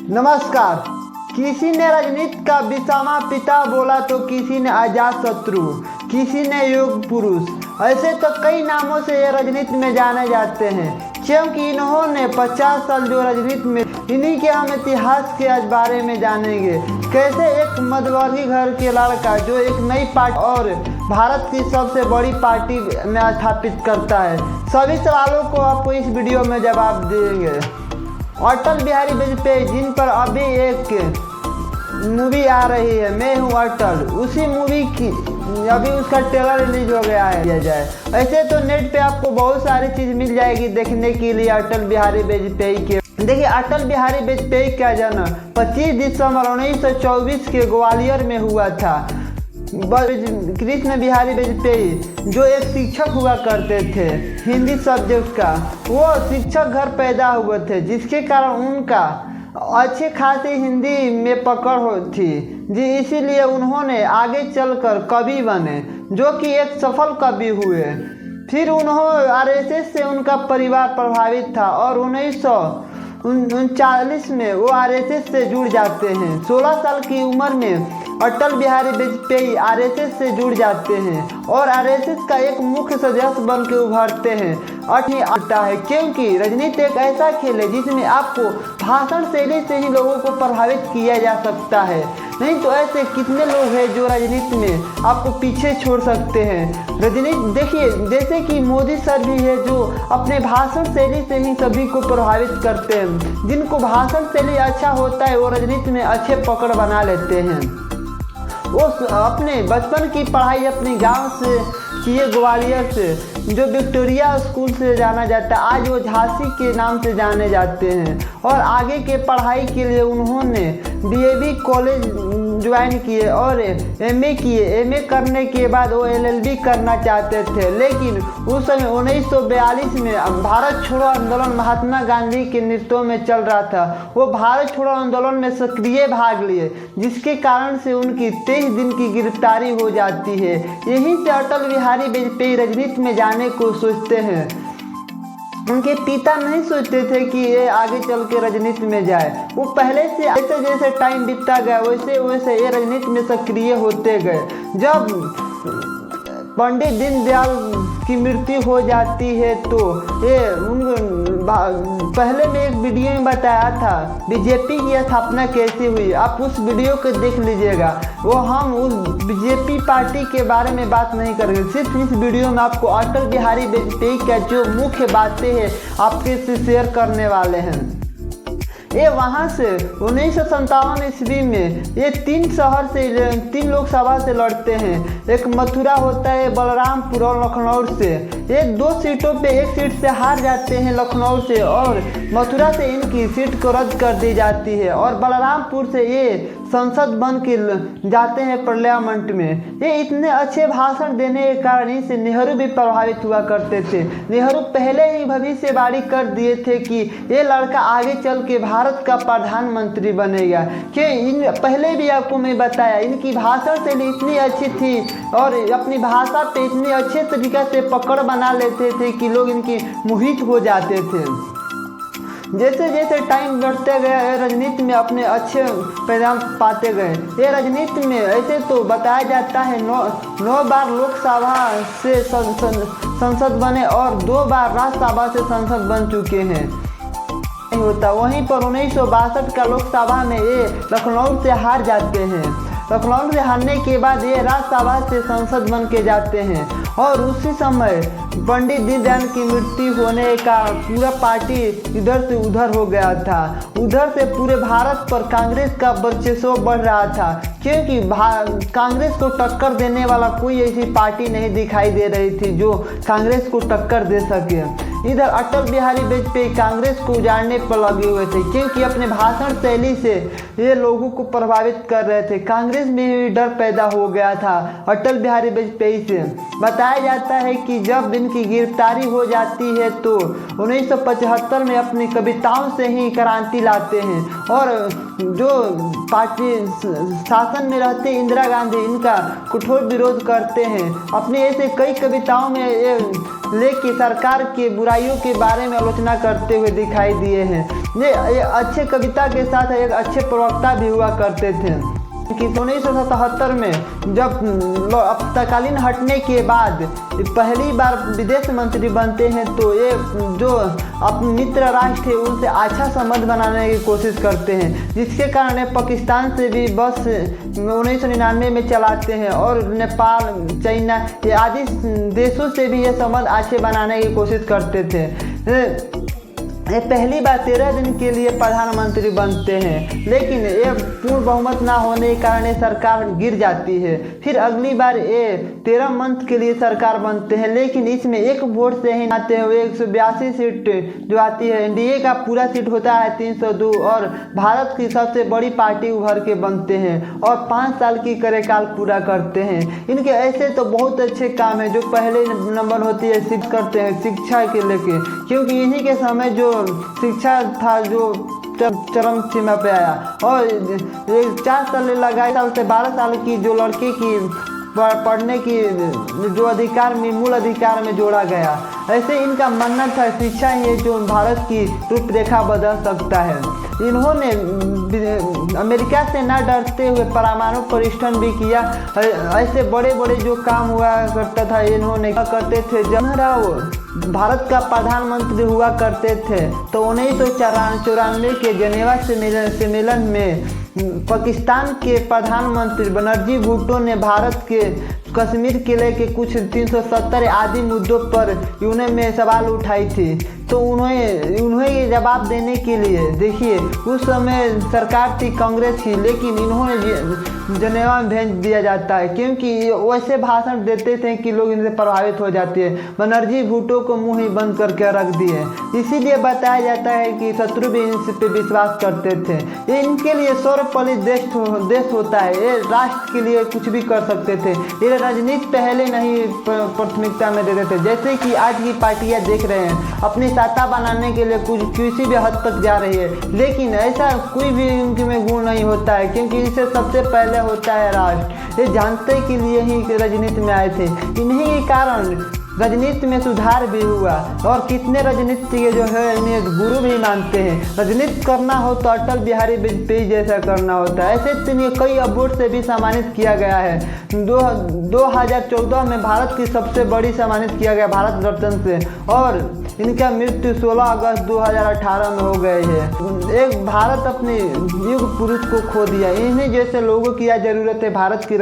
नमस्कार। किसी ने राजनीति का विषमा पिता बोला तो किसी ने अजात शत्रु, किसी ने युग पुरुष, ऐसे तो कई नामों से ये राजनीति में जाने जाते हैं, क्योंकि इन्होंने 50 साल जो राजनीति में, इन्हीं के हम इतिहास के आज बारे में जानेंगे। कैसे एक मध्यवर्गीय घर के लड़का जो एक नई पार्टी और भारत की सबसे बड़ी पार्टी में स्थापित करता है, सभी सवालों को आपको इस वीडियो में जवाब देंगे। अटल बिहारी वाजपेयी, जिन पर अभी एक मूवी आ रही है, मैं हूँ अटल, उसी मूवी की अभी उसका ट्रेलर रिलीज हो गया है। किया जाए ऐसे तो नेट पे आपको बहुत सारी चीज़ मिल जाएगी देखने के लिए अटल बिहारी वाजपेयी के। देखिए, अटल बिहारी वाजपेयी का जन्म 25 दिसंबर 1924 के ग्वालियर में हुआ था। कृष्ण बिहारी वाजपेयी जो एक शिक्षक हुआ करते थे हिंदी सब्जेक्ट का, वो शिक्षक घर पैदा हुए थे, जिसके कारण उनका अच्छे खासी हिंदी में पकड़ हो थी जी, इसीलिए उन्होंने आगे चलकर कवि बने, जो कि एक सफल कवि हुए। फिर उन्होंने आरएसएस से उनका परिवार प्रभावित था और 1939 में वो आरएसएस से जुड़ जाते हैं। 16 साल की उम्र में अटल बिहारी वाजपेयी आरएसएस से जुड़ जाते हैं और आरएसएस का एक मुख्य सदस्य बन के उभरते हैं। आता है क्योंकि राजनीति एक ऐसा खेल है जिसमें आपको भाषण शैली से ही लोगों को प्रभावित किया जा सकता है, नहीं तो ऐसे कितने लोग हैं जो राजनीति में आपको पीछे छोड़ सकते हैं। राजनीति देखिए, जैसे कि मोदी सर भी है जो अपने भाषण शैली से ही सभी को प्रभावित करते हैं। जिनको भाषण शैली अच्छा होता है वो राजनीति में अच्छे पकड़ बना लेते हैं। वो अपने बचपन की पढ़ाई अपने गांव से किए, ग्वालियर से, जो विक्टोरिया स्कूल से जाना जाता है, आज वो झांसी के नाम से जाने जाते हैं। और आगे के पढ़ाई के लिए उन्होंने डीएवी कॉलेज ज्वाइन किए और एमए किए। एमए करने के बाद वो एलएलबी करना चाहते थे, लेकिन उस समय 1942 में भारत छोड़ो आंदोलन महात्मा गांधी के नेतृत्व में चल रहा था। वो भारत छोड़ो आंदोलन में सक्रिय भाग लिए, जिसके कारण से उनकी 23 दिन की गिरफ्तारी हो जाती है। यहीं से अटल बिहारी वाजपेयी राजनीति में जाने को सोचते हैं। उनके पिता नहीं सोचते थे कि ये आगे चल के राजनीति में जाए। वो पहले से जैसे जैसे टाइम बीतता गया वैसे वैसे ये राजनीति में सक्रिय होते गए। जब पंडित दीनदयाल की मृत्यु हो जाती है तो ये पहले में एक वीडियो में बताया था बीजेपी की स्थापना कैसे हुई, आप उस वीडियो को देख लीजिएगा। वो हम उस बीजेपी पार्टी के बारे में बात नहीं करेंगे, सिर्फ इस वीडियो में आपको अटल बिहारी वाजपेयी का जो मुख्य बातें हैं आपके से शेयर करने वाले हैं। ये वहाँ से 1957 ईस्वी में ये 3 लोकसभा से लड़ते हैं। एक मथुरा होता है, बलरामपुर और लखनऊ से। ये 2 सीटों पे एक सीट से हार जाते हैं लखनऊ से, और मथुरा से इनकी सीट को रद्द कर दी जाती है और बलरामपुर से ये संसद बन के जाते हैं पार्लियामेंट में। ये इतने अच्छे भाषण देने के कारण इनसे नेहरू भी प्रभावित हुआ करते थे। नेहरू पहले ही भविष्यवाणी कर दिए थे कि ये लड़का आगे चल के भारत का प्रधानमंत्री बनेगा। कि पहले भी आपको मैं बताया, इनकी भाषण शैली इतनी अच्छी थी और अपनी भाषा पे इतनी अच्छे तरीके से पकड़ बना लेते थे कि लोग इनकी मोहित हो जाते थे। जैसे जैसे टाइम बढ़ते गया राजनीति में अपने अच्छे परिणाम पाते गए। ये राजनीति में ऐसे तो बताया जाता है 9 बार लोकसभा से संसद बने और 2 बार राज्यसभा से संसद बन चुके हैं। होता वहीं पर 1962 का लोकसभा में ये लखनऊ से हार जाते हैं। लखनऊ से हारने के बाद ये राज्यसभा से संसद बन के जाते हैं और उसी समय पंडित दीनदयाल की मृत्यु होने का पूरा पार्टी इधर से उधर हो गया था। उधर से पूरे भारत पर कांग्रेस का वर्चस्व बढ़ रहा था, क्योंकि कांग्रेस को टक्कर देने वाला कोई ऐसी पार्टी नहीं दिखाई दे रही थी जो कांग्रेस को टक्कर दे सके। इधर अटल बिहारी वाजपेयी कांग्रेस को उजाड़ने पर लगे हुए थे, क्योंकि अपने भाषण शैली से ये लोगों को प्रभावित कर रहे थे। कांग्रेस में भी डर पैदा हो गया था अटल बिहारी वाजपेयी से। बताया जाता है कि जब इनकी गिरफ्तारी हो जाती है तो 1975 में अपनी कविताओं से ही क्रांति लाते हैं और जो पार्टी शासन में रहते इंदिरा गांधी, इनका कठोर विरोध करते हैं। अपने ऐसे कई कविताओं में ये लेके सरकार के बुराइयों के बारे में आलोचना करते हुए दिखाई दिए हैं। ये अच्छे कविता के साथ एक अच्छे प्रवक्ता भी हुआ करते थे कि 1977 में जब तत्कालीन हटने के बाद पहली बार विदेश मंत्री बनते हैं तो ये जो अपने मित्र राष्ट्र है उनसे अच्छा संबंध बनाने की कोशिश करते हैं, जिसके कारण ये पाकिस्तान से भी बस 1999 में चलाते हैं और नेपाल, चाइना ये आदि देशों से भी ये संबंध अच्छे बनाने की कोशिश करते थे। ये पहली बार 13 दिन के लिए प्रधानमंत्री बनते हैं, लेकिन ये पूर्ण बहुमत ना होने के कारण ये सरकार गिर जाती है। फिर अगली बार ये 13 मंथ के लिए सरकार बनते हैं, लेकिन इसमें एक वोट से ही आते हुए 182 सीट जो आती है। एनडीए का पूरा सीट होता है 302 और भारत की सबसे बड़ी पार्टी उभर के बनते हैं और 5 साल की कार्यकाल पूरा करते हैं। इनके ऐसे तो बहुत अच्छे काम है जो पहले नंबर होती है शिक्षा करते हैं, शिक्षा के लेके, क्योंकि इन्हीं के समय जो शिक्षा था जो चरम सीमा पे आया और 4 साल लगाए, साल से 12 साल की जो लड़की की पढ़ने की जो अधिकार में मूल अधिकार में जोड़ा गया। ऐसे इनका मानना था शिक्षा ही है जो भारत की रूपरेखा बदल सकता है। इन्होंने अमेरिका से न डरते हुए परमाणु परीक्षण भी किया। ऐसे बड़े बड़े जो काम हुआ करता था इन्होंने करते थे। जब भारत का प्रधानमंत्री हुआ करते थे तो 1994 के जेनेवा सम्मेलन में पाकिस्तान के प्रधानमंत्री बनर्जी भुट्टो ने भारत के कश्मीर के लेके कुछ 370 आदि मुद्दों पर उन्हें में सवाल उठाई थी। तो उन्हें ये जवाब देने के लिए देखिए उस समय सरकार थी कांग्रेस की, लेकिन इन्होंने जनेवा में भेज दिया जाता है क्योंकि वैसे भाषण देते थे कि लोग इनसे प्रभावित हो जाते हैं। बनर्जी भुट्टो को मुंह ही बंद करके रख दिए। इसीलिए बताया जाता है कि शत्रु भी इन पे विश्वास करते थे। ये इनके लिए सर्वपल्ली देश होता है। ये राष्ट्र के लिए कुछ भी कर सकते थे। ये राजनीति पहले नहीं प्राथमिकता में देते थे। जैसे कि आज की पार्टियां देख रहे हैं अपनी सत्ता बनाने के लिए कुछ किसी भी हद तक जा रही है, लेकिन ऐसा कोई भी उनके में गुण नहीं होता है क्योंकि इसे सबसे पहले होता है राष्ट्र। ये जानते के लिए ही राजनीति में आए थे। इन्हीं के कारण राजनीति में सुधार भी हुआ और कितने राजनीति जो है इन्हें गुरु भी मानते हैं। राजनीति करना हो तो अटल बिहारी वाजपेयी जैसा करना होता है। ऐसे इन्हें कई अवार्ड से भी सम्मानित किया गया है। 2014 में भारत की सबसे बड़ी सम्मानित किया गया भारत रत्न से और इनका मृत्यु 16 अगस्त 2018 में हो गए है। एक भारत अपने युग पुरुष को खो दिया। इन्हीं जैसे लोगों की जरूरत है भारत की